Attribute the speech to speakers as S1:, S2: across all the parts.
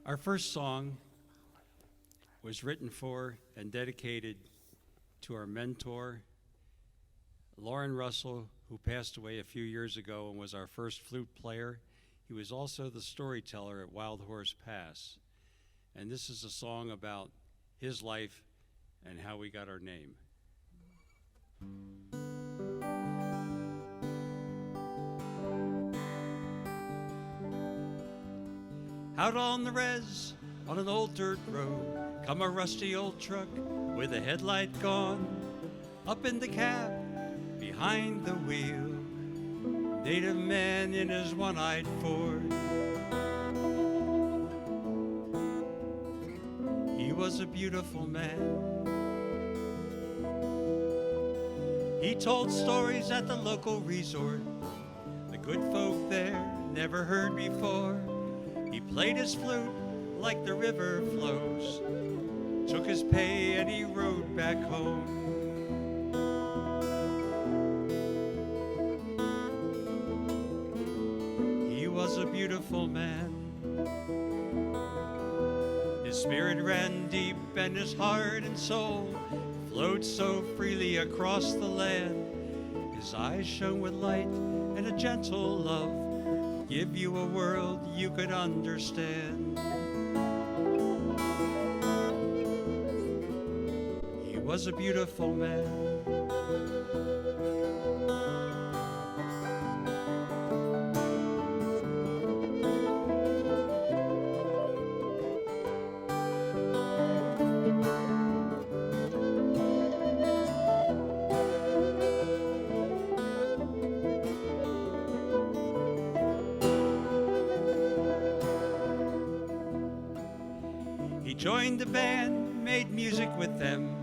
S1: Our first song was written for and dedicated to our mentor, Lauren Russell, who passed away a few years ago and was our first flute player. He was also the storyteller at Wild Horse Pass. And this is a song about his life and how we got our name. Out on the res, on an old dirt road, come a rusty old truck with a headlight gone. Up in the cab, behind the wheel, native man in his one-eyed Ford. He was a beautiful man. He told stories at the local resort the good folk there never heard before. He played his flute like the river flows, took his pay and he rode back home. He was a beautiful man. His spirit ran deep and his heart and soul flowed so freely across the land. His eyes shone with light and a gentle love, give you a world you could understand. He was a beautiful man. Joined the band, made music with them.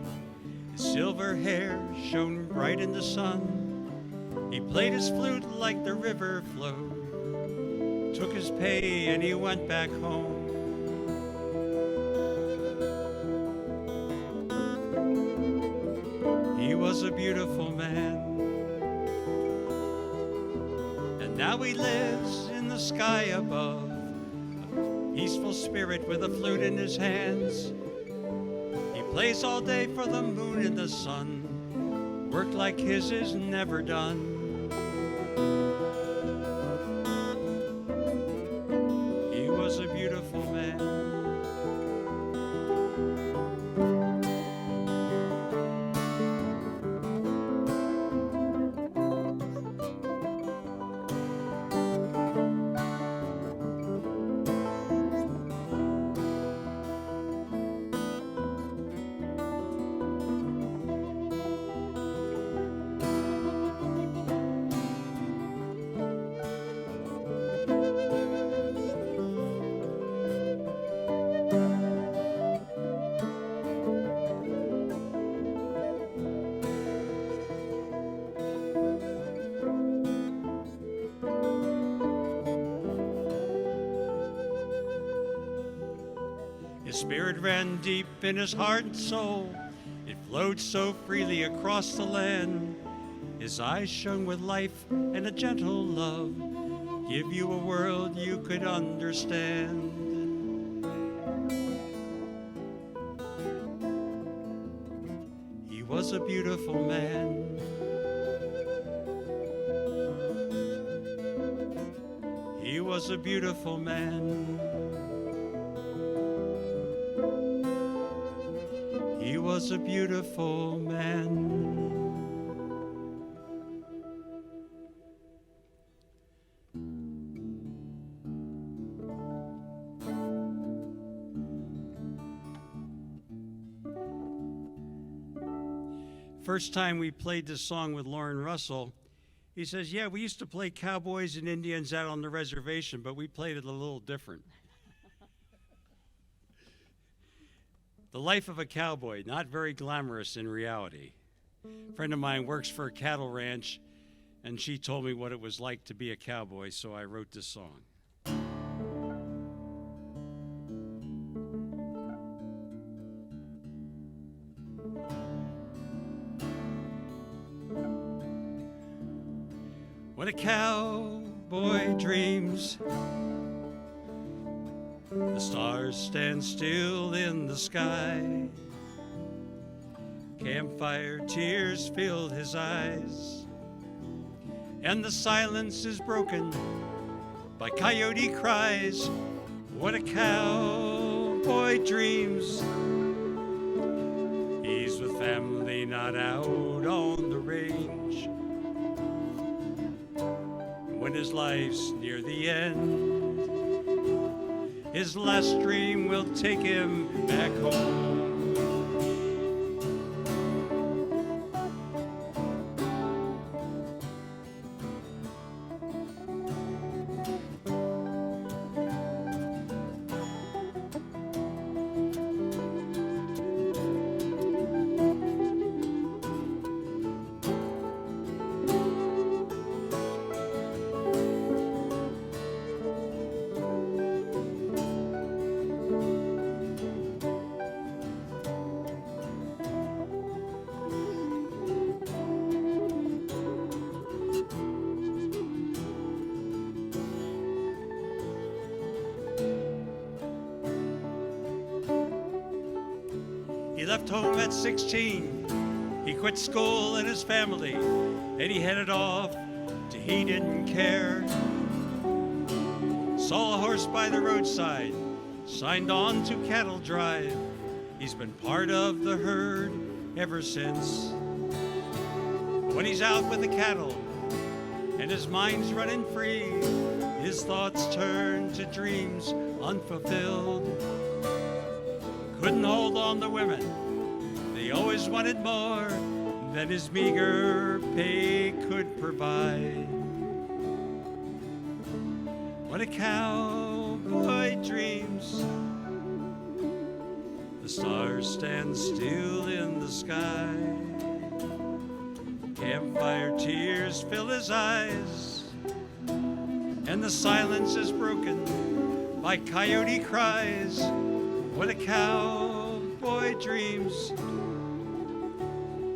S1: His silver hair shone bright in the sun. He played his flute like the river flowed, took his pay and he went back home. He was a beautiful man. And now he lives in the sky above, peaceful spirit with a flute in his hands. He plays all day for the moon and the sun. Work like his is never done. He was a beautiful man. His spirit ran deep in his heart and soul. It flowed so freely across the land. His eyes shone with life and a gentle love, give you a world you could understand. He was a beautiful man. He was a beautiful man. He was a beautiful man. First time we played this song with Lauren Russell, he says, yeah, we used to play cowboys and Indians out on the reservation, but we played it a little different. The life of a cowboy, not very glamorous in reality. A friend of mine works for a cattle ranch, and she told me what it was like to be a cowboy, so I wrote this song. When a cowboy dreams The stars stand still in the sky. Campfire tears filled his eyes, and the silence is broken by coyote cries. What a cowboy dreams. He's with family, not out on the range. When his life's near the end, his last dream will take him back home. He left home at 16. He quit school and his family, and he headed off to he didn't care. Saw a horse by the roadside, signed on to cattle drive. He's been part of the herd ever since. When he's out with the cattle and his mind's running free, his thoughts turn to dreams unfulfilled. Couldn't hold on to women, they always wanted more than his meager pay could provide. What a cowboy dreams. The stars stand still in the sky. Campfire tears fill his eyes, and the silence is broken by coyote cries. What a cowboy dreams.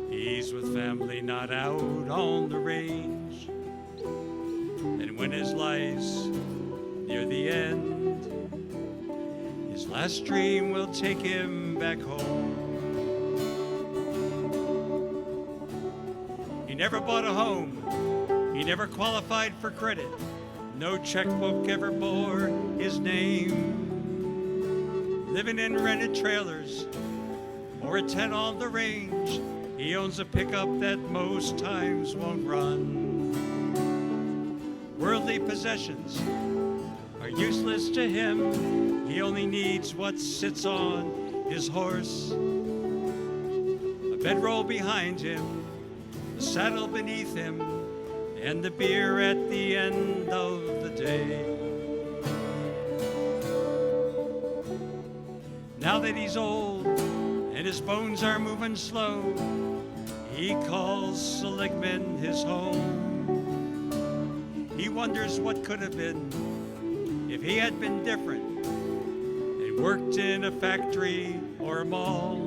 S1: He's with family, not out on the range. And when his life's near the end, his last dream will take him back home. He never bought a home. He never qualified for credit. No checkbook ever bore his name. Living in rented trailers or a tent on the range, he owns a pickup that most times won't run. Worldly possessions are useless to him. He only needs what sits on his horse. A bedroll behind him, a saddle beneath him, and the beer at the end of the day. Now that he's old and his bones are moving slow, he calls Seligman his home. He wonders what could have been if he had been different and worked in a factory or a mall.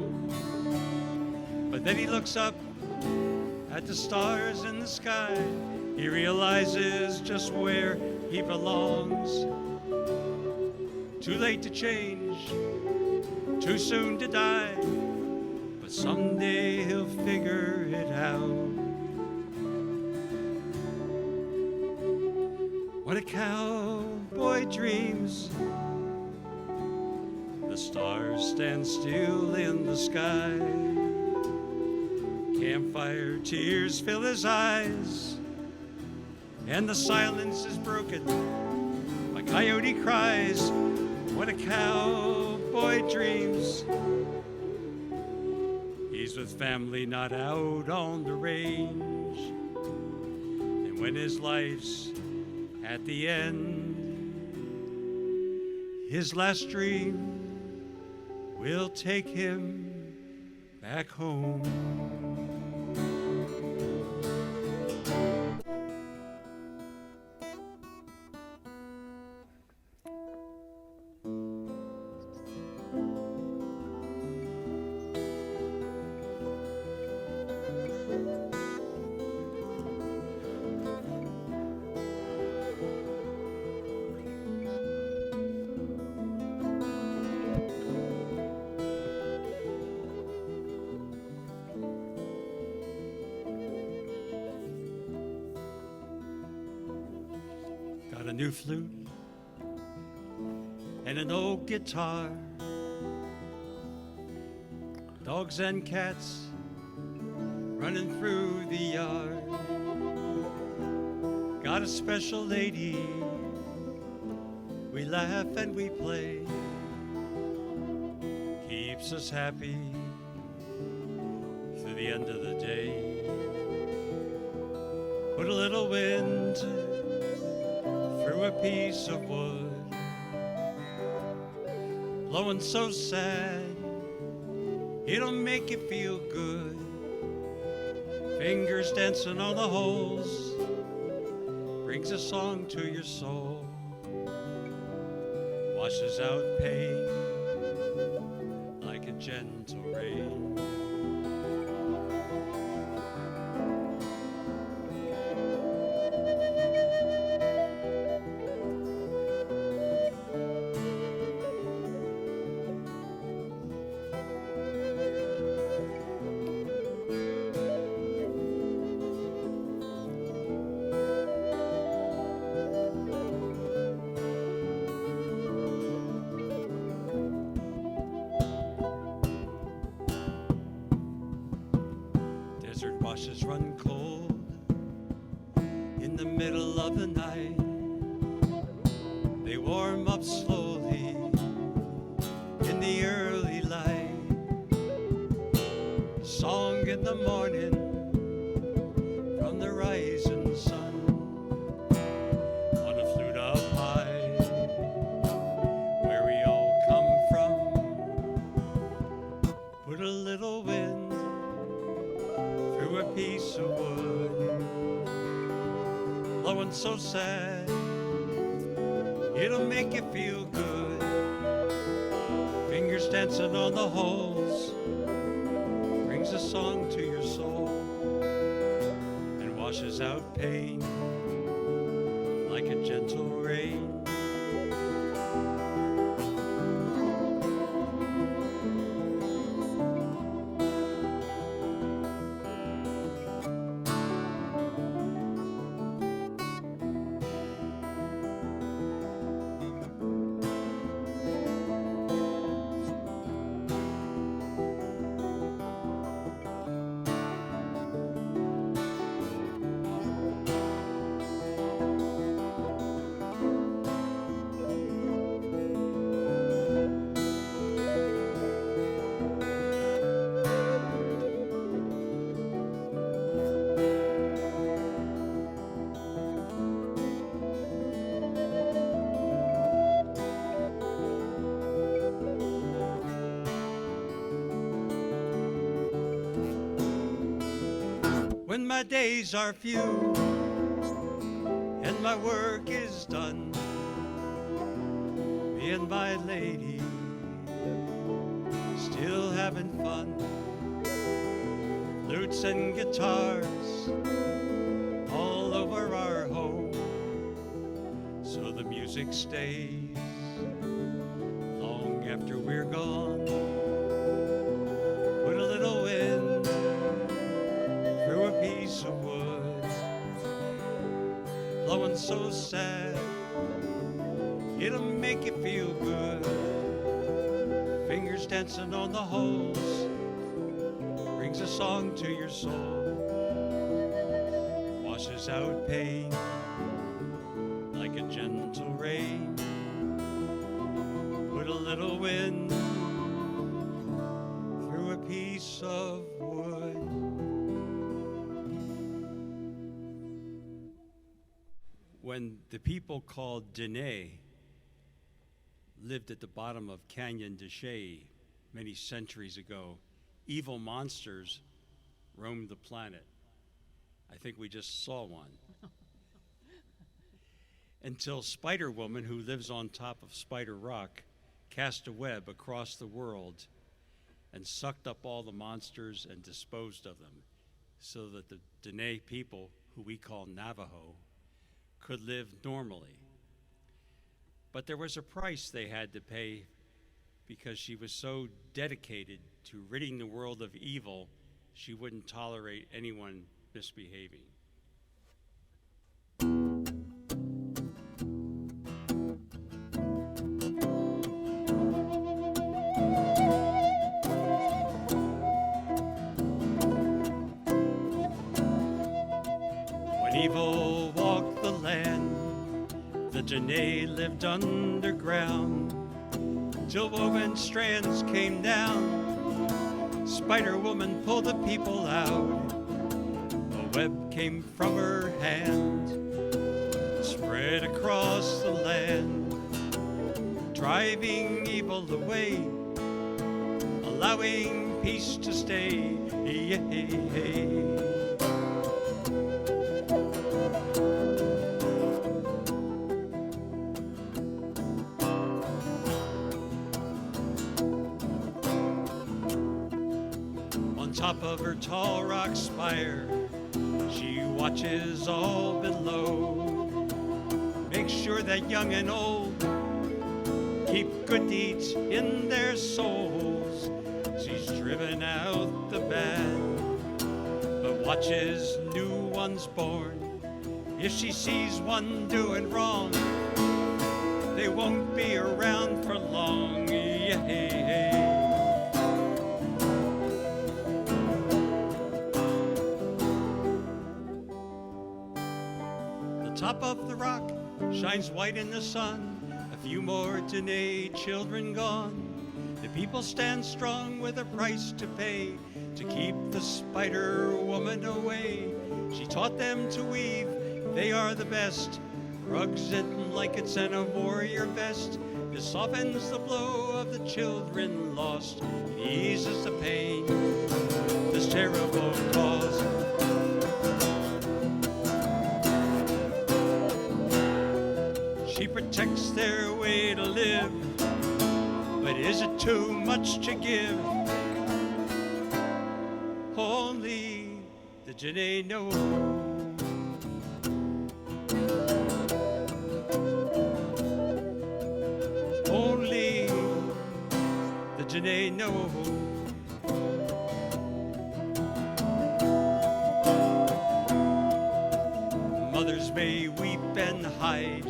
S1: But then he looks up at the stars in the sky. He realizes just where he belongs. Too late to change, too soon to die, but someday he'll figure it out. What a cowboy dreams. The stars stand still in the sky. Campfire tears fill his eyes, and the silence is broken by coyote cries. What a cowboy dreams. He's with family, not out on the range. And when his life's at the end, his last dream will take him back home. a new flute and an old guitar. Dogs and cats running through the yard. Got a special lady, we laugh and we play. Keeps us happy through the end of the day. Put a little wind through a piece of wood, blowing so sad it'll make you feel good. Fingers dancing on the holes brings a song to your soul, washes out pain like a gentle rain. Desert washes run cold in the middle of the night. They warm up slowly in the early light. Song in the morning from the rising sun, on a flute up high where we all come from. Put a little wind through a piece of wood, blowing so sad it'll make you feel good. Fingers dancing on the holes brings a song to your soul and washes out pain like a gentle rain. When my days are few and my work is done, me and my lady still having fun. Flutes and guitars all over our home, so the music stays long after we're gone. Put a little wind through a piece of wood, blowing so sad it'll make you feel good. Fingers dancing on the holes brings a song to your soul, washes out pain like a gentle rain. Put a little wind through a piece of wood. When the people called Dene lived at the bottom of Canyon de Chelly many centuries ago, evil monsters roamed the planet. I think we just saw one. Until Spider Woman, who lives on top of Spider Rock, cast a web across the world and sucked up all the monsters and disposed of them, so that the Dene people, who we call Navajo, could live normally. But there was a price they had to pay, because she was so dedicated to ridding the world of evil, she wouldn't tolerate anyone misbehaving. When evil walked the land, the Janae lived underground, till woven strands came down. Spider-Woman pulled the people out. A web came from her hand, spread across the land, driving evil away, allowing peace to stay. On top of her tall rock spire, she watches all below, makes sure that young and old keep good deeds in their souls. She's driven out the bad, but watches new ones born. If she sees one doing wrong, they won't be around for long. The top of the rock shines white in the sun. A few more Janae children gone. The people stand strong with a price to pay to keep the Spider-Woman away. She taught them to weave, they are the best. Rugs and blankets and a warrior vest. This softens the blow of the children lost. It eases the pain, this terrible cause. She protects their way to live, but is it too much to give? Only the Janae know. Only the Janae know. Mothers may weep and hide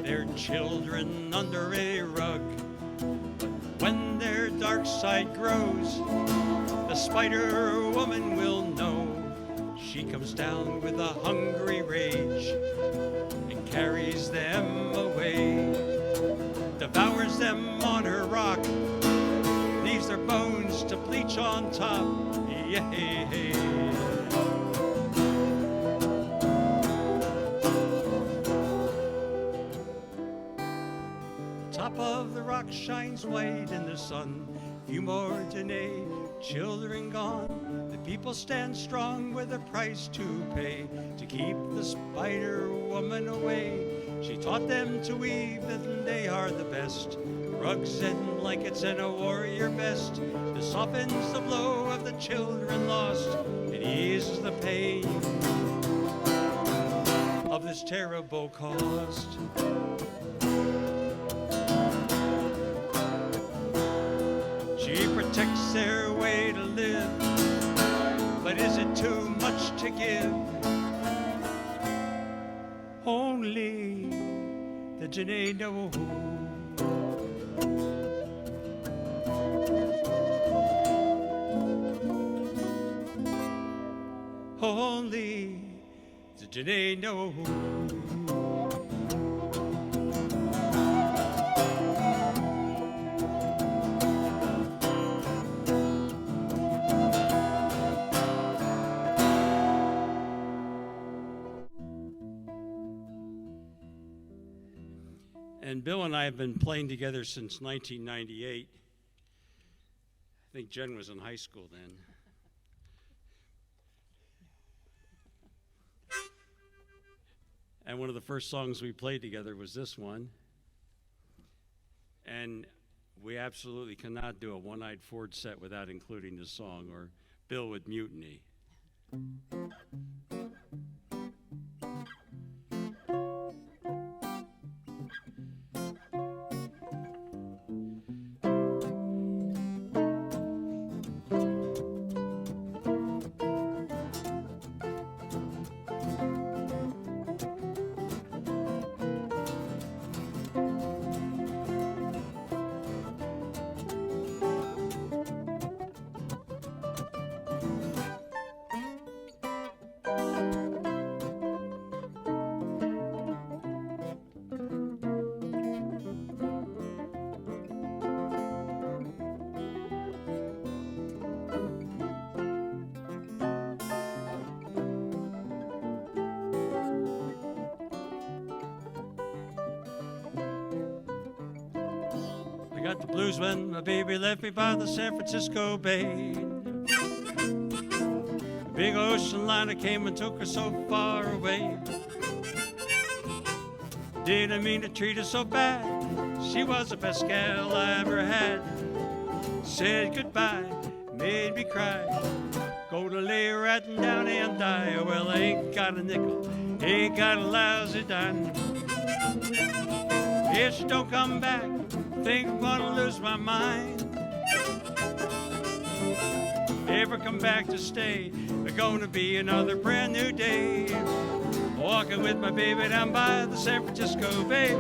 S1: their children under a rug, but when their dark side grows, the Spider-Woman will know. She comes down with a hungry rage and carries them away, devours them on her rock, leaves their bones to bleach on top. Top of the rock shines white in the sun. Few more Janae children gone. The people stand strong with a price to pay to keep the Spider-Woman away. She taught them to weave, and they are the best. Rugs and blankets and a warrior vest. This softens the blow of the children lost. It eases the pain of this terrible cost. She protects their way to live, but is it too much to give? Only the Janae know. Only the Janae know. And Bill and I have been playing together since 1998. I think Jen was in high school then. And one of the first songs we played together was this one. And we absolutely cannot do a One-Eyed Ford set without including this song, or Bill would mutiny. I got the blues when my baby left me by the San Francisco Bay. A big ocean liner came and took her so far away. Didn't mean to treat her so bad. She was the best gal I ever had. Said goodbye, made me cry. Go to lay right down and die. Well, I ain't got a nickel, ain't got a lousy dime. If she don't come back, think I'm gonna lose my mind. If I come back to stay, there's gonna be another brand new day. Walking with my baby down by the San Francisco Bay.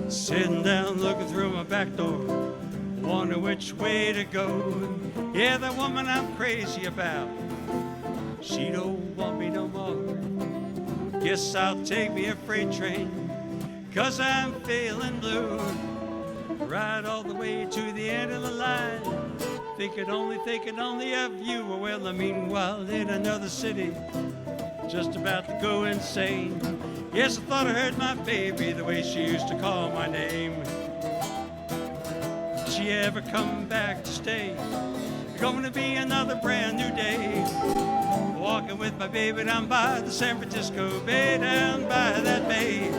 S1: Sitting down looking through my back door, wondering which way to go. Yeah, the woman I'm crazy about, she don't want me no more. Guess I'll take me a freight train, 'cause I'm feeling blue. Ride all the way to the end of the line, thinking only of you. Well, meanwhile in another city, just about to go insane. Yes, I thought I heard my baby the way she used to call my name. Did she ever come back to stay? Gonna be another brand new day. Walking with my baby down by the San Francisco Bay, down by that bay.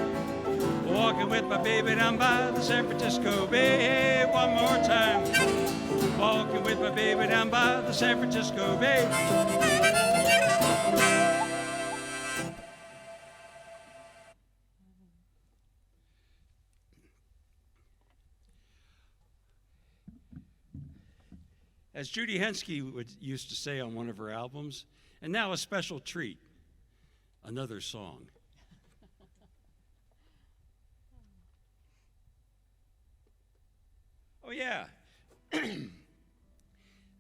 S1: Walking with my baby down by the San Francisco Bay. One more time. Walking with my baby down by the San Francisco Bay. As Judy Henske used to say on one of her albums, and now a special treat, another song. Oh yeah.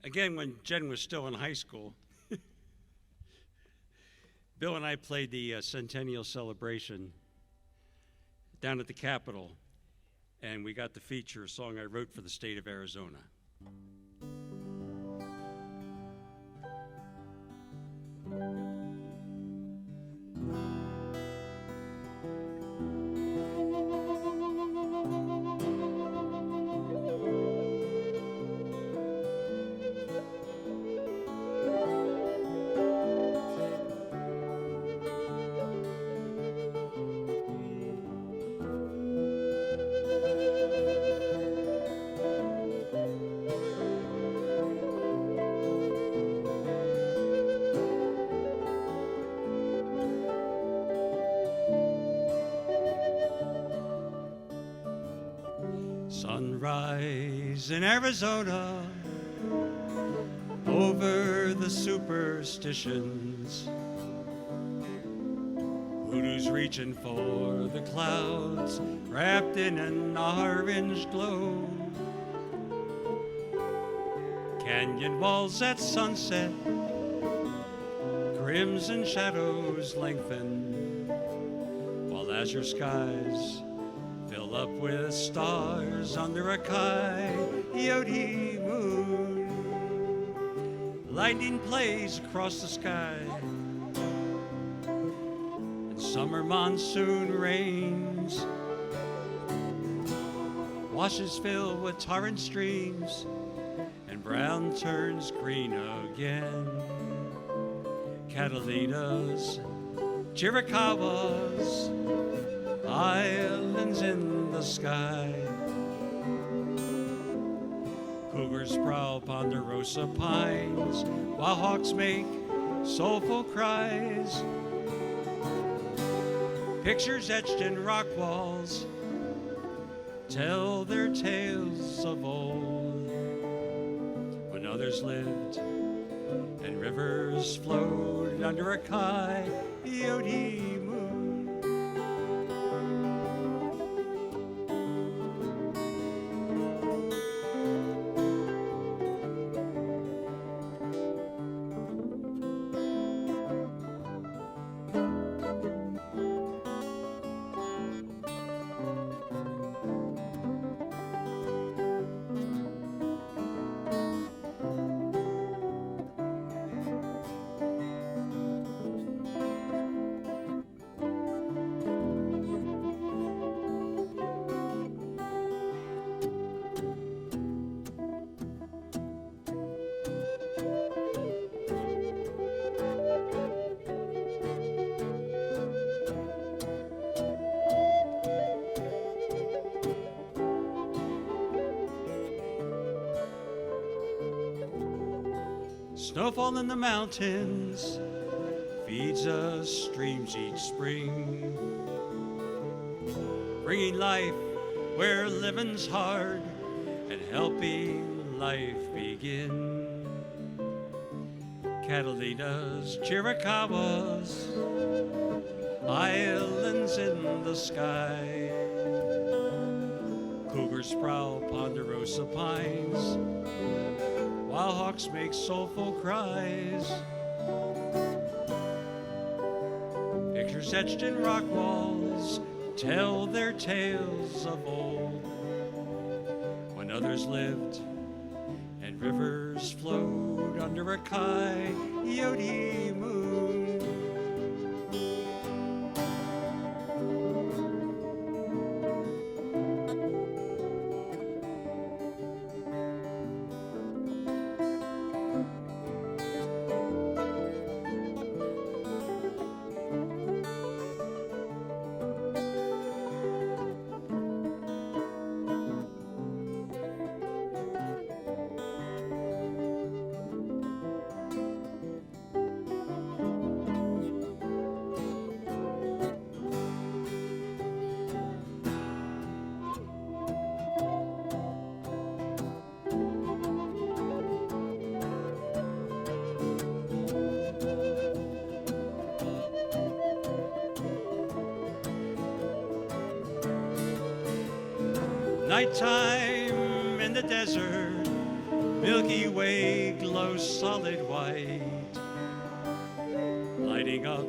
S1: Again, when Jen was still in high school, Bill and I played the centennial celebration down at the Capitol, and we got to feature a song I wrote for the state of Arizona. Sunrise in Arizona, over the superstitions. Hoodoo's reaching for the clouds, wrapped in an orange glow. Canyon walls at sunset, crimson shadows lengthen, while azure skies fill up with stars under a coyote moon. Lightning plays across the sky, and summer monsoon rains. Washes fill with torrent streams, and brown turns green again. Catalinas, Chiricahuas, islands in the sky. Cougars prowl ponderosa pines, while hawks make soulful cries. Pictures etched in rock walls tell their tales of old, when others lived and rivers flowed under a coyote moon. Snowfall in the mountains feeds us streams each spring, bringing life where living's hard and helping life begin. Catalinas, Chiricahuas, islands in the sky, cougars prowl ponderosa pines, while hawks make soulful cries. Pictures etched in rock walls tell their tales of old, when others lived and rivers flowed under a coyote moon. Nighttime in the desert, Milky Way glows solid white, lighting up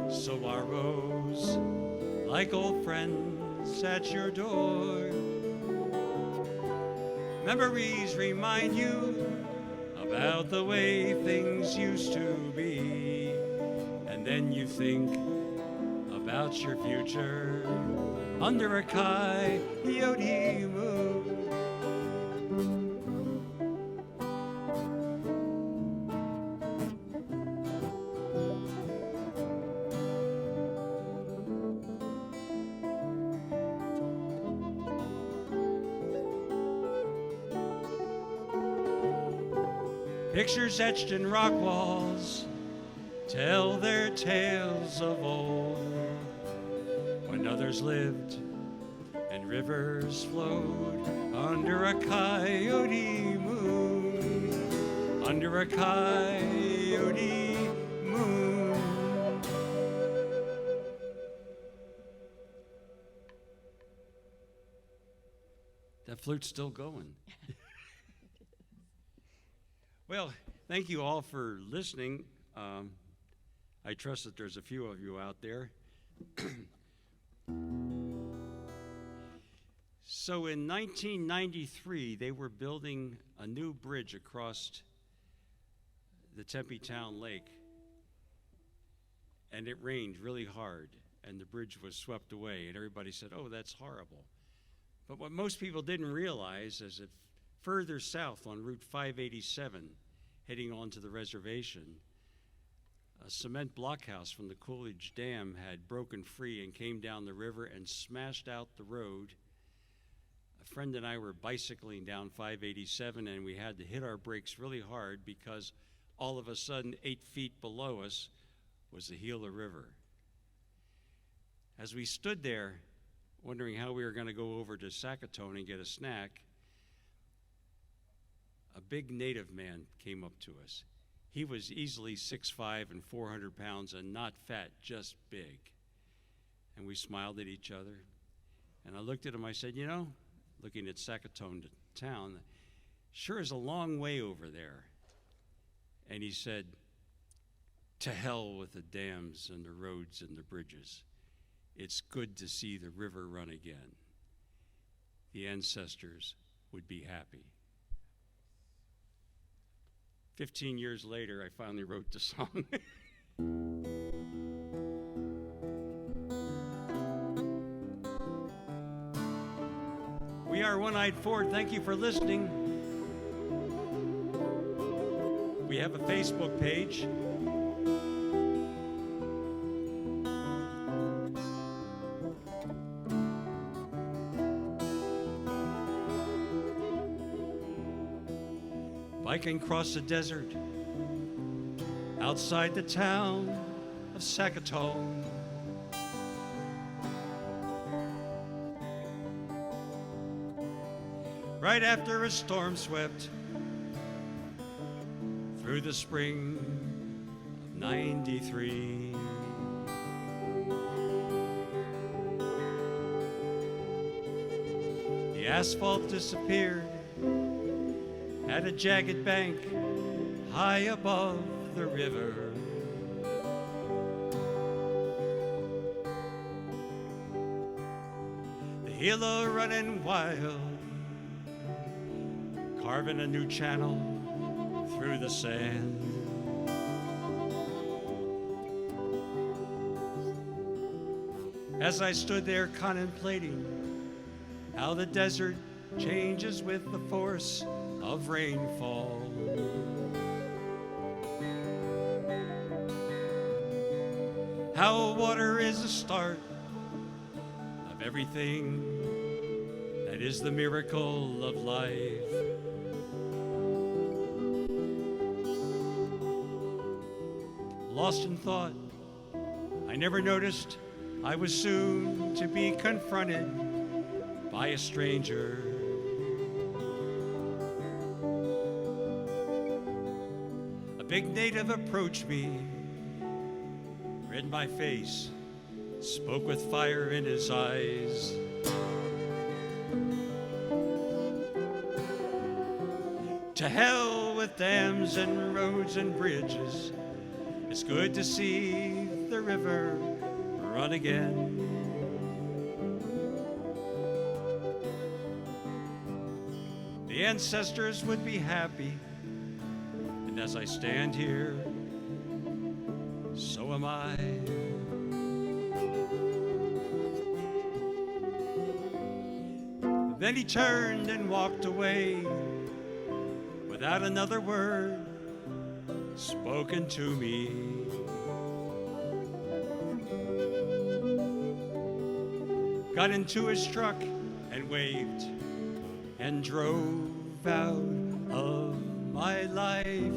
S1: saguaros like old friends at your door. Memories remind you about the way things used to be, and then you think about your future under a coyote moon. Pictures etched in rock walls tell their tales of old, when others lived and rivers flowed under a coyote moon, under a coyote moon. That flute's still going. Well, thank you all for listening. I trust that there's a few of you out there. So in 1993, they were building a new bridge across the Tempe Town Lake, and it rained really hard, and the bridge was swept away, and everybody said, "Oh, that's horrible." But what most people didn't realize is that further south on Route 587, heading onto the reservation, a cement blockhouse from the Coolidge Dam had broken free and came down the river and smashed out the road. A friend and I were bicycling down 587, and we had to hit our brakes really hard because all of a sudden 8 feet below us was the Gila River. As we stood there wondering how we were going to go over to Sackatone and get a snack, a big native man came up to us. He was easily 6'5" and 400 pounds and not fat, just big. And we smiled at each other. And I looked at him, I said, you know, looking at Sackatone town, sure is a long way over there. And he said, to hell with the dams and the roads and the bridges. It's good to see the river run again. The ancestors would be happy. 15 years later, I finally wrote the song. We are One-Eyed Ford. Thank you for listening. We have a Facebook page. Biking across the desert outside the town of Sackatone. Right after a storm swept through the spring of '93. The asphalt disappeared at a jagged bank high above the river. The Gila running wild, carving a new channel through the sand. As I stood there contemplating how the desert changes with the force of rainfall, how water is the start of everything that is the miracle of life. Lost in thought, I never noticed I was soon to be confronted by a stranger. A big native approached me, read my face, spoke with fire in his eyes. To hell with dams and roads and bridges. It's good to see the river run again. The ancestors would be happy, and as I stand here, so am I. Then he turned and walked away without another word spoken to me. Got into his truck and waved and drove out of my life.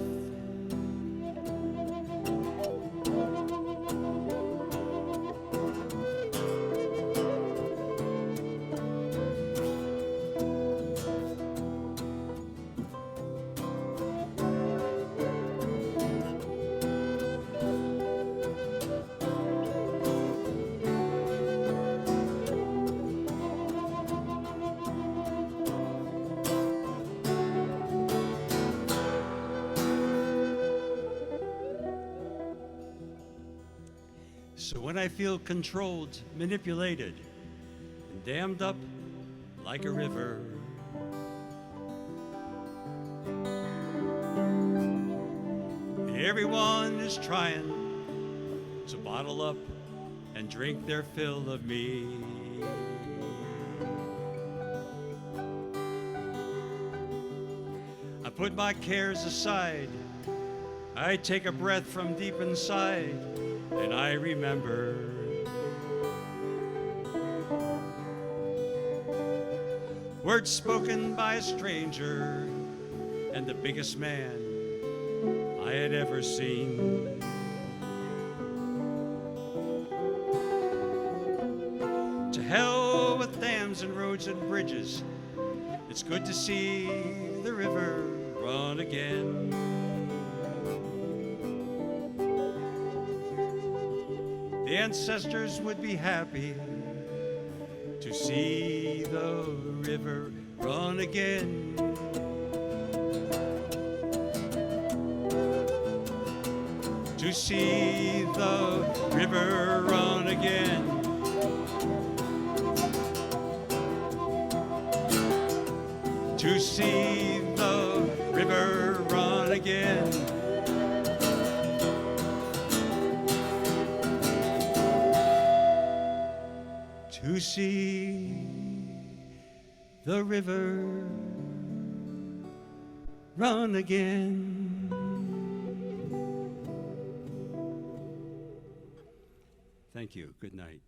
S1: So when I feel controlled, manipulated, and dammed up like a river, everyone is trying to bottle up and drink their fill of me. I put my cares aside, I take a breath from deep inside, and I remember words spoken by a stranger and the biggest man I had ever seen. To hell with dams and roads and bridges. It's good to see the river run again. The ancestors would be happy to see the river run again. To see the river run again. To see the river run again. To see the river run again. Thank you. Good night.